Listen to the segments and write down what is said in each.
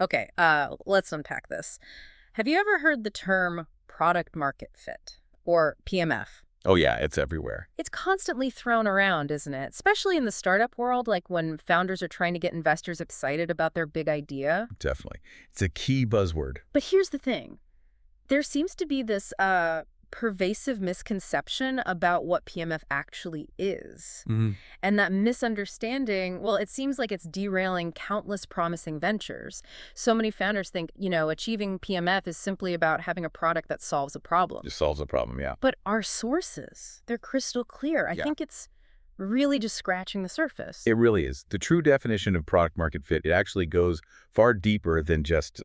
Okay, let's unpack this. Have you ever heard the term product market fit, or PMF? Oh, yeah, it's everywhere. It's constantly thrown around, isn't it? Especially in the startup world, like when founders are trying to get investors excited about their big idea. Definitely. It's a key buzzword. But here's the thing. There seems to be this pervasive misconception about what PMF actually is. Mhm. And that misunderstanding, well, it seems like it's derailing countless promising ventures. So many founders think, achieving PMF is simply about having a product that solves a problem. Just solves the problem, yeah. But our sources, they're crystal clear. I Yeah. think it's really just scratching the surface. It really is. The true definition of product market fit, it actually goes far deeper than just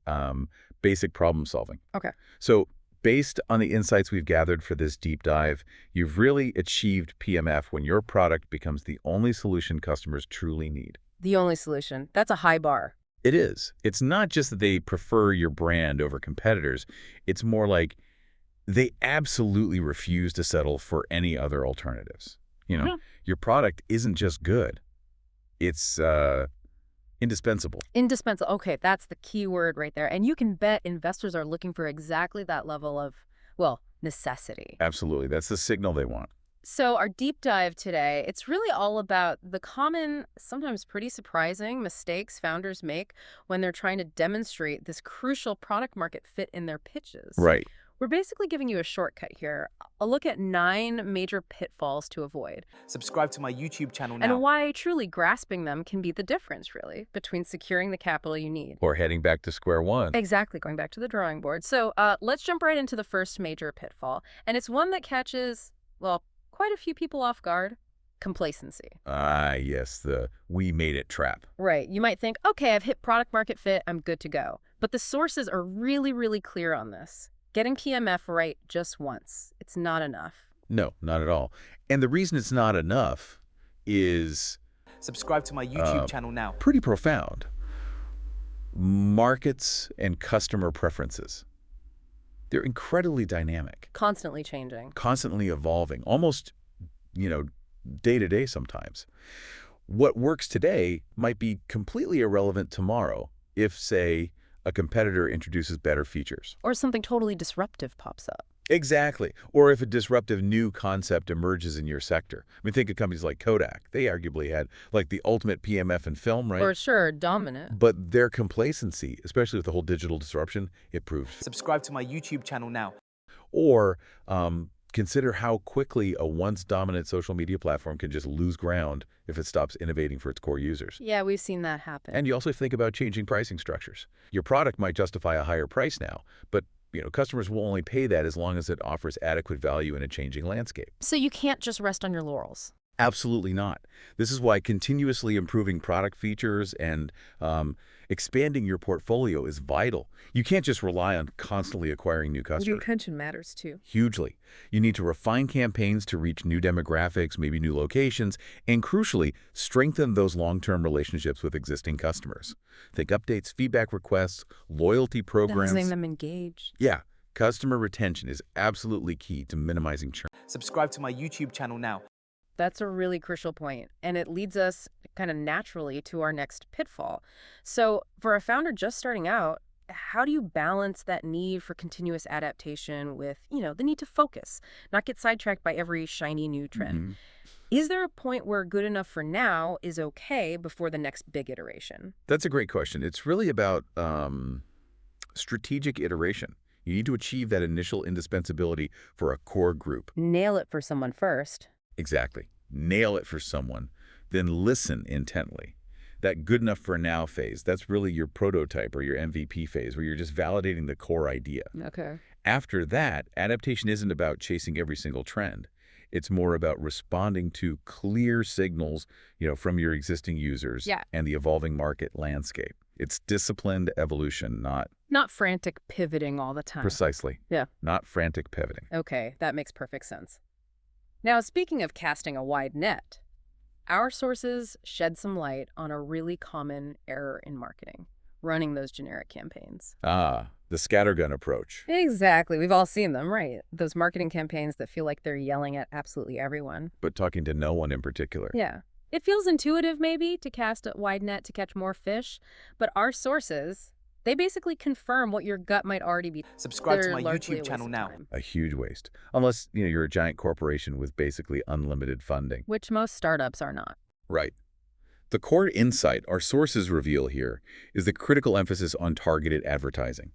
basic problem solving. Okay. So based on the insights we've gathered for this deep dive, you've really achieved PMF when your product becomes the only solution customers truly need. The only solution. That's a high bar. It is. It's not just that they prefer your brand over competitors. It's more like they absolutely refuse to settle for any other alternatives. Mhm. Your product isn't just good. It's indispensable. Indispensable. Okay, that's the key word right there. And you can bet investors are looking for exactly that level of, well, necessity. Absolutely. That's the signal they want. So our deep dive today, it's really all about the common, sometimes pretty surprising mistakes founders make when they're trying to demonstrate this crucial product market fit in their pitches. Right. We're basically giving you a shortcut here, a look at 9 major pitfalls to avoid, Subscribe to my YouTube channel now. and why truly grasping them can be the difference, really, between securing the capital you need. Or heading back to square one. Exactly, going back to the drawing board. So let's jump right into the first major pitfall, and it's one that catches, well, quite a few people off guard: complacency. Ah, yes, the we made it trap. Right. You might think, okay, I've hit product market fit, I'm good to go. But the sources are really, really clear on this. Getting PMF right just once, it's not enough. No, not at all. And the reason it's not enough is Subscribe to my YouTube channel now. pretty profound. Markets and customer preferences. They're incredibly dynamic, Constantly changing. constantly evolving, almost, day to day sometimes. What works today might be completely irrelevant tomorrow if, say, a competitor introduces better features. Or something totally disruptive pops up. Exactly. Or if a disruptive new concept emerges in your sector. I mean, think of companies like Kodak. They arguably had like the ultimate PMF in film, right? Or sure, dominant. But their complacency, especially with the whole digital disruption, it proved. Subscribe to my YouTube channel now. Or consider how quickly a once dominant social media platform can just lose ground if it stops innovating for its core users. Yeah, we've seen that happen. And you also think about changing pricing structures. Your product might justify a higher price now, but customers will only pay that as long as it offers adequate value in a changing landscape. So you can't just rest on your laurels. Absolutely not. This is why continuously improving product features and expanding your portfolio is vital. You can't just rely on constantly acquiring new customers. Retention matters too. Hugely. You need to refine campaigns to reach new demographics, maybe new locations, and crucially, strengthen those long-term relationships with existing customers. Think updates, feedback requests, loyalty programs. Getting them engaged. Yeah, customer retention is absolutely key to minimizing churn. Subscribe to my YouTube channel now. That's a really crucial point, and it leads us kind of naturally to our next pitfall. So for a founder just starting out, how do you balance that need for continuous adaptation with, the need to focus, not get sidetracked by every shiny new trend? Mhm. Is there a point where good enough for now is okay before the next big iteration? That's a great question. It's really about strategic iteration. You need to achieve that initial indispensability for a core group. Nail it for someone first. Exactly. Nail it for someone, then listen intently. That good enough for now phase, that's really your prototype or your MVP phase where you're just validating the core idea. Okay. After that, adaptation isn't about chasing every single trend. It's more about responding to clear signals, from your existing users and the evolving market landscape. It's disciplined evolution, Not frantic pivoting all the time. precisely, Yeah. not frantic pivoting. Okay, that makes perfect sense. Now, speaking of casting a wide net, our sources shed some light on a really common error in marketing: running those generic campaigns. Ah, the scattergun approach. Exactly. We've all seen them, right? Those marketing campaigns that feel like they're yelling at absolutely everyone. But talking to no one in particular. Yeah. It feels intuitive, maybe, to cast a wide net to catch more fish, but our sources, They basically confirm what your gut might already be. Subscribe to They're my largely YouTube a waste channel of now. time, A huge waste. Unless, you're a giant corporation with basically unlimited funding. which most startups are not. Right. The core insight our sources reveal here is the critical emphasis on targeted advertising.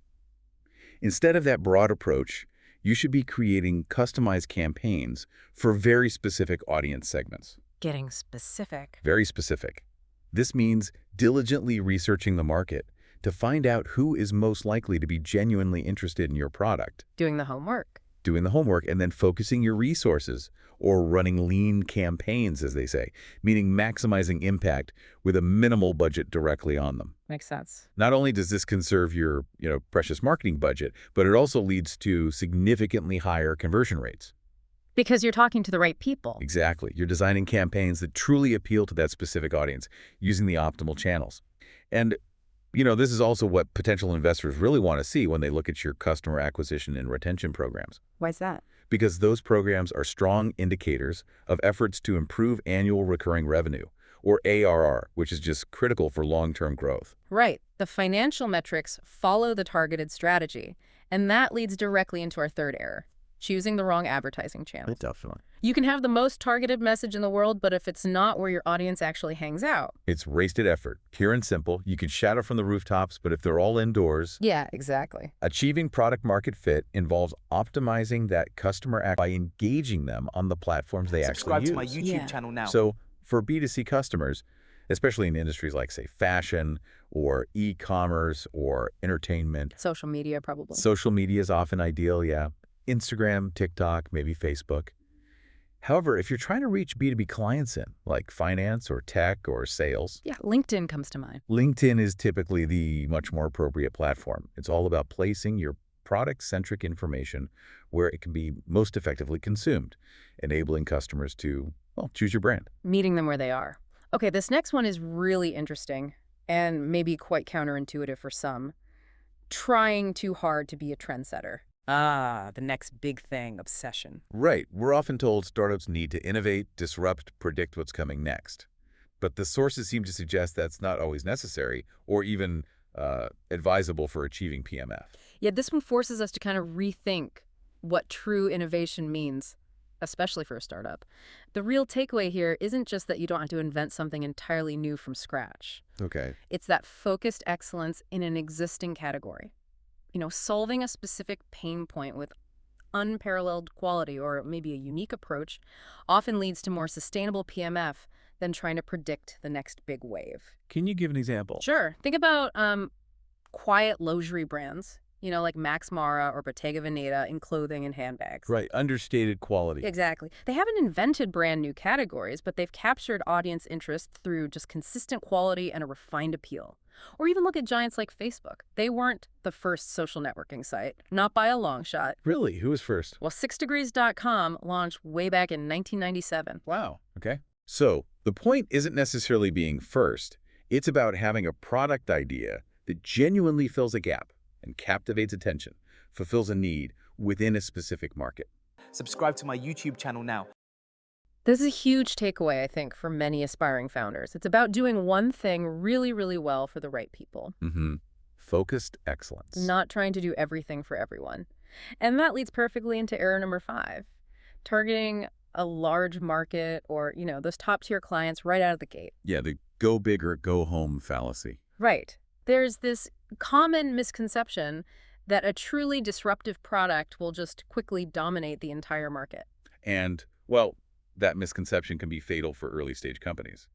Instead of that broad approach, you should be creating customized campaigns for very specific audience segments. Getting specific. Very specific. This means diligently researching the market to find out who is most likely to be genuinely interested in your product. Doing the homework. Doing the homework and then focusing your resources, or running lean campaigns, as they say, meaning maximizing impact with a minimal budget directly on them. Makes sense. Not only does this conserve your, precious marketing budget, but it also leads to significantly higher conversion rates. Because you're talking to the right people. Exactly. You're designing campaigns that truly appeal to that specific audience using the optimal channels. And, this is also what potential investors really want to see when they look at your customer acquisition and retention programs. Why's that? Because those programs are strong indicators of efforts to improve annual recurring revenue, or ARR, which is just critical for long-term growth. Right. The financial metrics follow the targeted strategy, and that leads directly into our third error, choosing the wrong advertising channel. Definitely. You can have the most targeted message in the world, but if it's not where your audience actually hangs out. It's wasted effort. Pure and simple. You can shout it from the rooftops, but if they're all indoors... Yeah, exactly. Achieving product market fit involves optimizing that customer by engaging them on the platforms they Subscribe actually to my use. YouTube channel now. So for B2C customers, especially in industries like, say, fashion or e-commerce or entertainment, Social media, probably. social media is often ideal, yeah. Instagram, TikTok, maybe Facebook. However, if you're trying to reach B2B clients like finance or tech or sales, Yeah, LinkedIn comes to mind. LinkedIn is typically the much more appropriate platform. It's all about placing your product-centric information where it can be most effectively consumed, enabling customers to, choose your brand. Meeting them where they are. Okay, this next one is really interesting and maybe quite counterintuitive for some. Trying too hard to be a trendsetter. Ah, the next big thing, obsession. Right. We're often told startups need to innovate, disrupt, predict what's coming next. But the sources seem to suggest that's not always necessary or even advisable for achieving PMF. Yeah, this one forces us to kind of rethink what true innovation means, especially for a startup. The real takeaway here isn't just that you don't have to invent something entirely new from scratch. Okay. It's that focused excellence in an existing category. Solving a specific pain point with unparalleled quality or maybe a unique approach often leads to more sustainable PMF than trying to predict the next big wave. Can you give an example? Sure. Think about quiet luxury brands, like Max Mara or Bottega Veneta in clothing and handbags. Right. Understated quality. Exactly. They haven't invented brand new categories, but they've captured audience interest through just consistent quality and a refined appeal. Or even look at giants like Facebook. They weren't the first social networking site, not by a long shot. Really? Who was first? Well, 6degrees.com launched way back in 1997. Wow. Okay. So the point isn't necessarily being first. It's about having a product idea that genuinely fills a gap and captivates attention, fulfills a need within a specific market. Subscribe to my YouTube channel now. This is a huge takeaway, I think, for many aspiring founders. It's about doing one thing really, really well for the right people. Focused excellence. Not trying to do everything for everyone. And that leads perfectly into error number 5. Targeting a large market or, those top-tier clients right out of the gate. Yeah, the go big or go home fallacy. Right. There's this common misconception that a truly disruptive product will just quickly dominate the entire market. And, that misconception can be fatal for early-stage companies.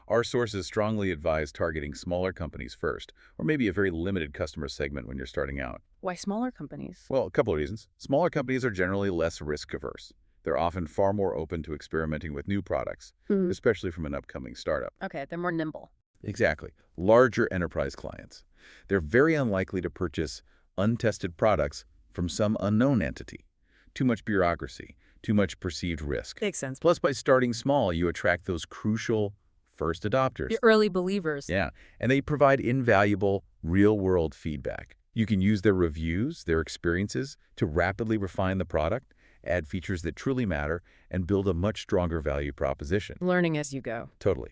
Our sources strongly advise targeting smaller companies first, or maybe a very limited customer segment when you're starting out. Why smaller companies? Well, a couple of reasons. Smaller companies are generally less risk-averse. They're often far more open to experimenting with new products, especially from an upcoming startup. Okay, they're more nimble. Exactly. Larger enterprise clients. They're very unlikely to purchase untested products from some unknown entity. Too much bureaucracy, too much perceived risk. Makes sense. Plus, by starting small, you attract those crucial first adopters. The early believers. Yeah, and they provide invaluable real-world feedback. You can use their reviews, their experiences, to rapidly refine the product, add features that truly matter, and build a much stronger value proposition. Learning as you go. Totally.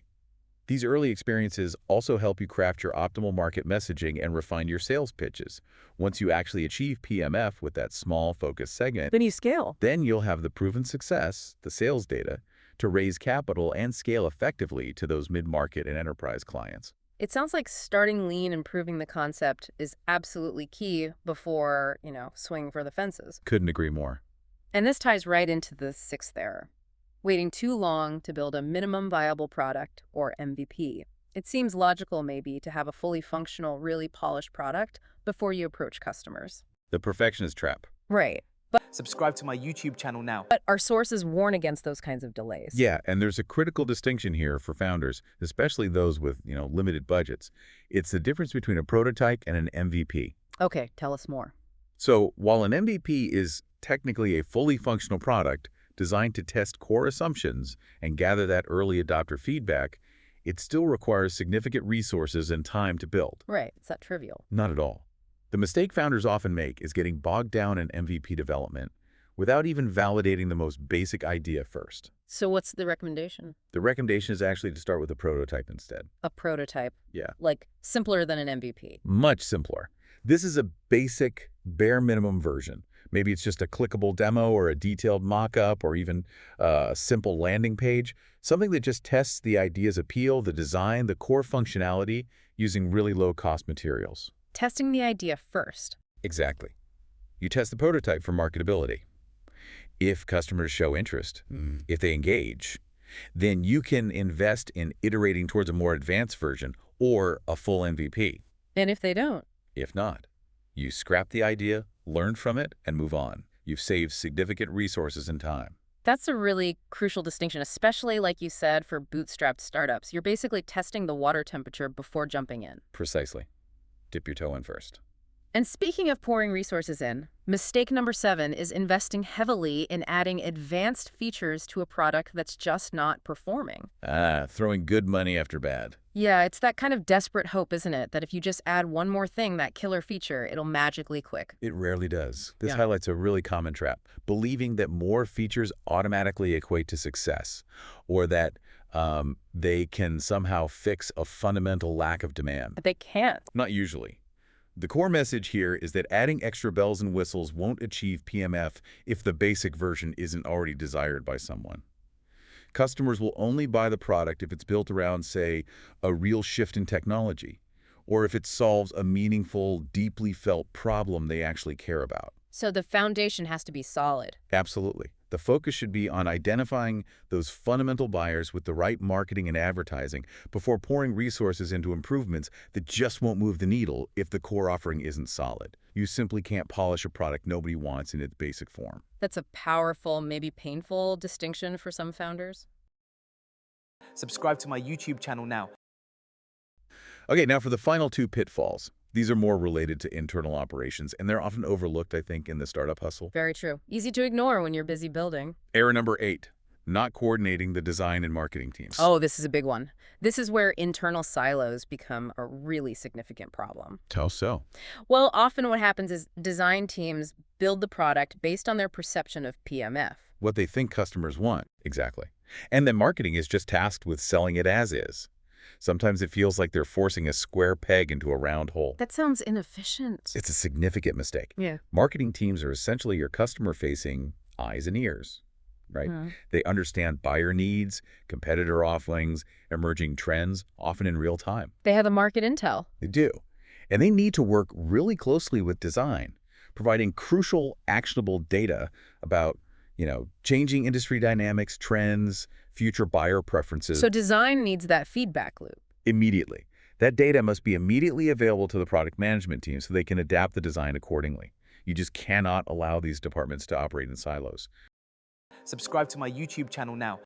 These early experiences also help you craft your optimal market messaging and refine your sales pitches. Once you actually achieve PMF with that small, focused segment, Then you scale. then you'll have the proven success, the sales data, to raise capital and scale effectively to those mid-market and enterprise clients. It sounds like starting lean and proving the concept is absolutely key before, swinging for the fences. Couldn't agree more. And this ties right into the sixth error, waiting too long to build a minimum viable product, or MVP. It seems logical, maybe, to have a fully functional, really polished product before you approach customers. The perfectionist trap. Right. Subscribe to my YouTube channel now. But our sources warn against those kinds of delays. Yeah, and there's a critical distinction here for founders, especially those with, limited budgets. It's the difference between a prototype and an MVP. Okay, tell us more. So, while an MVP is technically a fully functional product designed to test core assumptions and gather that early adopter feedback, it still requires significant resources and time to build. Right, it's not trivial. Not at all. The mistake founders often make is getting bogged down in MVP development without even validating the most basic idea first. So what's the recommendation? The recommendation is actually to start with a prototype instead. A prototype? Yeah. Like simpler than an MVP? Much simpler. This is a basic, bare minimum version. Maybe it's just a clickable demo or a detailed mock-up or even a simple landing page, something that just tests the idea's appeal, the design, the core functionality using really low-cost materials. Testing the idea first. Exactly. You test the prototype for marketability. If customers show interest, if they engage, then you can invest in iterating towards a more advanced version or a full MVP. And if they don't? If not, you scrap the idea, learn from it, and move on. You've saved significant resources and time. That's a really crucial distinction, especially, like you said, for bootstrapped startups. You're basically testing the water temperature before jumping in. Precisely. Dip your toe in first. And speaking of pouring resources in, mistake number 7 is investing heavily in adding advanced features to a product that's just not performing. Throwing good money after bad. Yeah, it's that kind of desperate hope, isn't it? That if you just add one more thing, that killer feature, it'll magically click. It rarely does. This Yeah. highlights a really common trap, believing that more features automatically equate to success, or that they can somehow fix a fundamental lack of demand. But they can't. Not usually. The core message here is that adding extra bells and whistles won't achieve PMF if the basic version isn't already desired by someone. Customers will only buy the product if it's built around, say, a real shift in technology, or if it solves a meaningful, deeply felt problem they actually care about. So the foundation has to be solid. Absolutely. The focus should be on identifying those fundamental buyers with the right marketing and advertising before pouring resources into improvements that just won't move the needle if the core offering isn't solid. You simply can't polish a product nobody wants in its basic form. That's a powerful, maybe painful distinction for some founders. Subscribe to my YouTube channel now. Okay, now for the final 2 pitfalls. These are more related to internal operations, and they're often overlooked, I think, in the startup hustle. Very true. Easy to ignore when you're busy building. Error number 8, not coordinating the design and marketing teams. Oh, this is a big one. This is where internal silos become a really significant problem. How so? Well, often what happens is design teams build the product based on their perception of PMF. What they think customers want. Exactly. And then marketing is just tasked with selling it as is. Sometimes it feels like they're forcing a square peg into a round hole. That sounds inefficient. It's a significant mistake. Yeah. Marketing teams are essentially your customer-facing eyes and ears, right? They understand buyer needs, competitor offerings, emerging trends, often in real time. They have the market intel. They do. And they need to work really closely with design, providing crucial, actionable data about, changing industry dynamics, trends, future buyer preferences. So design needs that feedback loop. Immediately. That data must be immediately available to the product management team so they can adapt the design accordingly. You just cannot allow these departments to operate in silos. Subscribe to my YouTube channel now.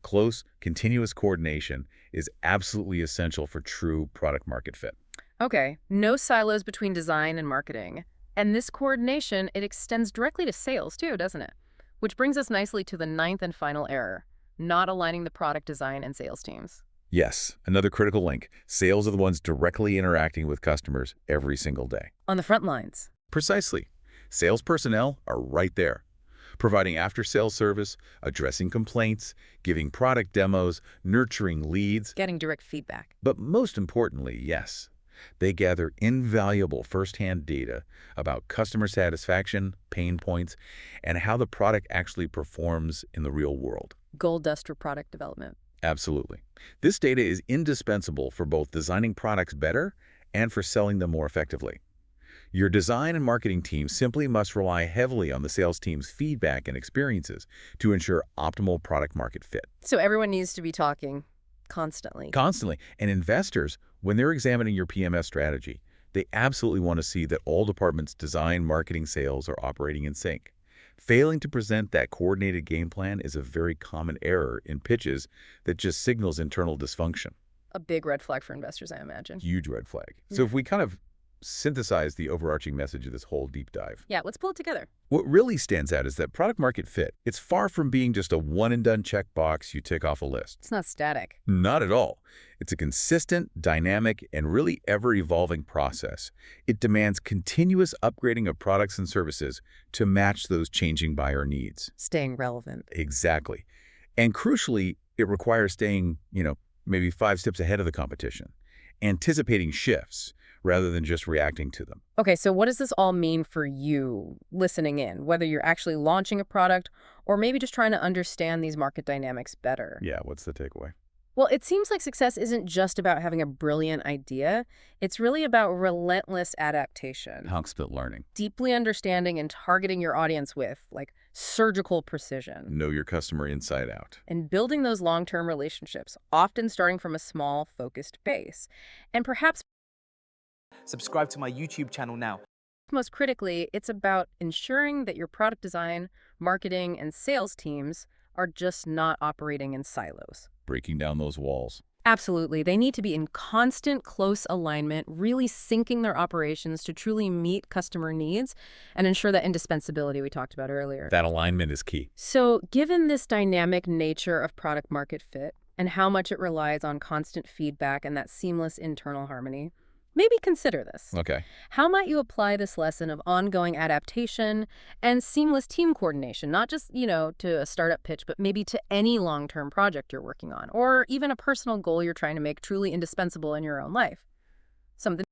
Close, continuous coordination is absolutely essential for true product market fit. Okay, no silos between design and marketing. And this coordination, it extends directly to sales too, doesn't it? Which brings us nicely to the 9th and final error, not aligning the product design and sales teams. Yes, another critical link. Sales are the ones directly interacting with customers every single day. On the front lines. Precisely. Sales personnel are right there. providing after-sales service, addressing complaints, giving product demos, nurturing leads. Getting direct feedback. But most importantly, yes, they gather invaluable first-hand data about customer satisfaction, pain points, and how the product actually performs in the real world. Gold dust for product development. Absolutely. This data is indispensable for both designing products better and for selling them more effectively. Your design and marketing team simply must rely heavily on the sales team's feedback and experiences to ensure optimal product-market fit. So everyone needs to be talking constantly. Constantly. And investors, when they're examining your PMS strategy, they absolutely want to see that all departments, design, marketing, sales, are operating in sync. Failing to present that coordinated game plan is a very common error in pitches that just signals internal dysfunction. A big red flag for investors, I imagine. Huge red flag. So if we kind of synthesize the overarching message of this whole deep dive. Yeah, let's pull it together. What really stands out is that product market fit, it's far from being just a one-and-done checkbox you tick off a list. It's not static. Not at all. It's a consistent, dynamic, and really ever-evolving process. It demands continuous upgrading of products and services to match those changing buyer needs. Staying relevant. Exactly. And crucially, it requires staying, maybe 5 steps ahead of the competition, anticipating shifts, rather than just reacting to them. Okay, so what does this all mean for you listening in, whether you're actually launching a product or maybe just trying to understand these market dynamics better? Yeah, what's the takeaway? Well, it seems like success isn't just about having a brilliant idea. It's really about relentless adaptation. Constant learning. Deeply understanding and targeting your audience with, surgical precision. Know your customer inside out. And building those long-term relationships, often starting from a small, focused base. And perhaps Subscribe to my YouTube channel now. most critically, it's about ensuring that your product design, marketing, and sales teams are just not operating in silos. Breaking down those walls. Absolutely. They need to be in constant, close alignment, really syncing their operations to truly meet customer needs and ensure that indispensability we talked about earlier. That alignment is key. So given this dynamic nature of product market fit and how much it relies on constant feedback and that seamless internal harmony, maybe consider this. Okay. How might you apply this lesson of ongoing adaptation and seamless team coordination, not just, to a startup pitch, but maybe to any long-term project you're working on, or even a personal goal you're trying to make truly indispensable in your own life? Something